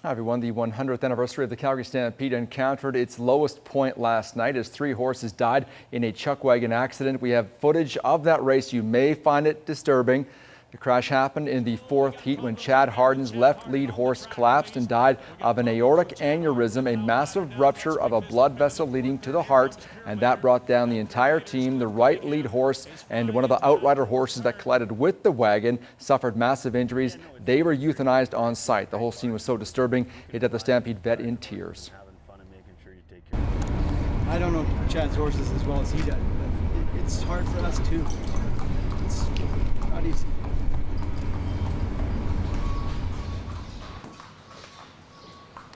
Hi everyone, the 100th anniversary of the Calgary Stampede encountered its lowest point last night as 3 horses died in a chuck wagon accident. We have footage of that race. You may find it disturbing. The crash happened in the 4th heat when Chad Hardin's left lead horse collapsed and died of an aortic aneurysm, a massive rupture of a blood vessel leading to the heart, and that brought down the entire team. The right lead horse and one of the outrider horses that collided with the wagon suffered massive injuries. They were euthanized on site. The whole scene was so disturbing it had the Stampede vet in tears. I don't know Chad's horses as well as he does, but it's hard for us too. It's not easy.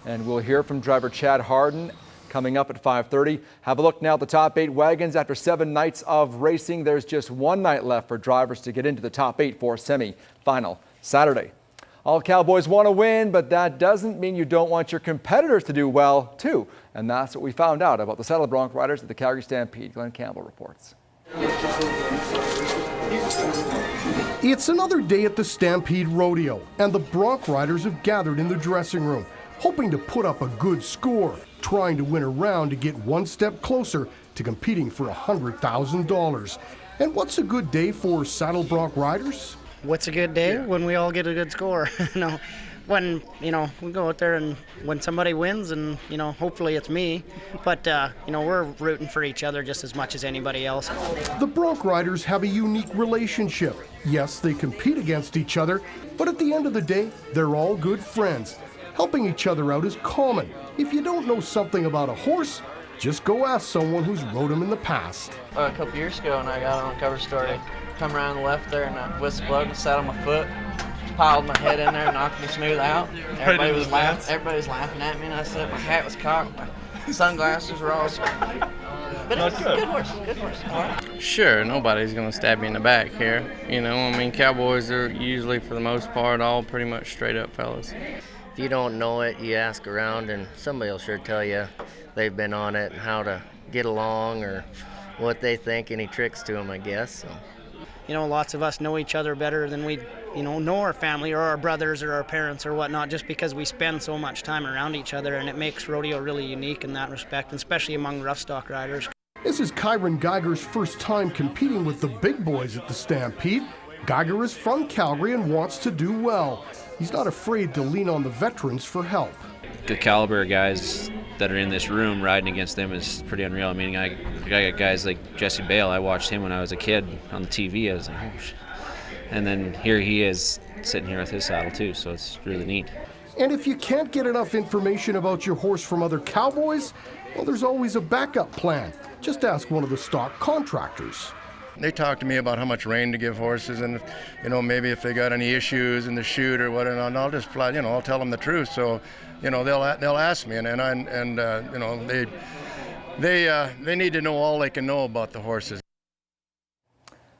And we'll hear from driver Chad Hardin coming up at 5:30. Have a look now at the top 8 wagons. After 7 nights of racing, there's just 1 night left for drivers to get into the top 8 for semi-final Saturday. All Cowboys want to win, but that doesn't mean you don't want your competitors to do well, too. And that's what we found out about the Saddle Bronc riders at the Calgary Stampede. Glenn Campbell reports. It's another day at the Stampede Rodeo, and the Bronc riders have gathered in the dressing room, hoping to put up a good score, trying to win a round to get 1 step closer to competing for $100,000. And what's a good day for Saddle Bronc riders? What's a good day? When we all get a good score. When, we go out there and when somebody wins and, hopefully it's me. But, we're rooting for each other just as much as anybody else. The Bronc riders have a unique relationship. Yes, they compete against each other, but at the end of the day, they're all good friends. Helping each other out is common. If you don't know something about a horse, just go ask someone who's rode him in the past. A couple years ago when I got on the cover story, come around the left there and I whisked blood and sat on my foot, piled my head in there, knocked me smooth out. Everybody was laughing at me, and I said my hat was cocked, my sunglasses were all screwed. But it was a good horse, good horse. All right. Sure, nobody's going to stab you in the back here. Cowboys are usually, for the most part, all pretty much straight up fellas. If you don't know it, you ask around and somebody will sure tell you they've been on it and how to get along or what they think, any tricks to them, I guess. So. Lots of us know each other better than we, know our family or our brothers or our parents or whatnot, just because we spend so much time around each other, and it makes rodeo really unique in that respect, and especially among rough stock riders. This is Kyron Geiger's first time competing with the big boys at the Stampede. Geiger is from Calgary and wants to do well. He's not afraid to lean on the veterans for help. The caliber of guys that are in this room riding against them is pretty unreal. I got guys like Jesse Bale. I watched him when I was a kid on the TV. I was like, oh shit. And then here he is sitting here with his saddle too, so it's really neat. And if you can't get enough information about your horse from other cowboys, well, there's always a backup plan. Just ask one of the stock contractors. They talk to me about how much rein to give horses, and maybe if they got any issues in the chute or whatever, and I'll just flat, I'll tell them the truth. So, they'll ask me, and they need to know all they can know about the horses.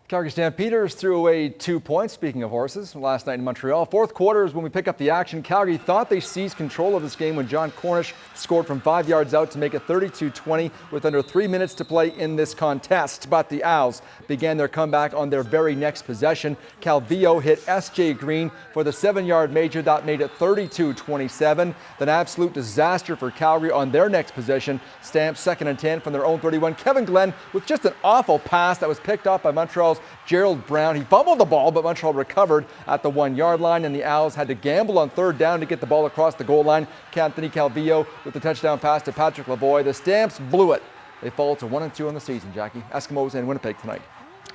Calgary Stampeders threw away 2 points, speaking of horses, last night in Montreal. 4th quarter is when we pick up the action. Calgary thought they seized control of this game when John Cornish scored from 5 yards out to make it 32-20 with under 3 minutes to play in this contest. But the Owls began their comeback on their very next possession. Calvillo hit S.J. Green for the 7-yard major. That made it 32-27. An absolute disaster for Calgary on their next possession. Stamps 2nd and 10 from their own 31. Kevin Glenn with just an awful pass that was picked up by Montreal's Gerald Brown. He fumbled the ball, but Montreal recovered at the 1-yard line, and the Owls had to gamble on 3rd down to get the ball across the goal line. Anthony Calvillo with the touchdown pass to Patrick Lavoie. The Stamps blew it. They fall to 1-2 on the season, Jackie. Eskimos in Winnipeg tonight.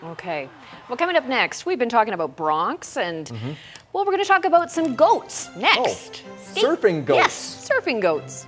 Okay. Well, coming up next, we've been talking about broncs, and well, we're going to talk about some goats next. Oh, surfing goats. Yes, surfing goats.